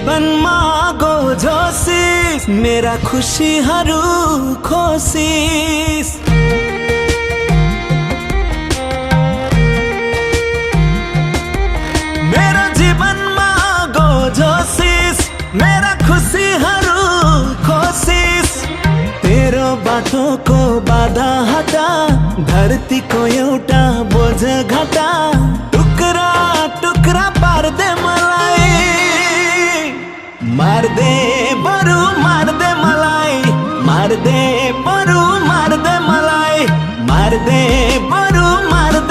जीवनमा गोझोसिस मेरा खुसीहरू खोसिस। मेरो जीवनमा गोझोसिस मेरा खुसीहरू खोसिस। तेरो बाटोको बाधा हटा, धरतीको एउटा बोझ घटा।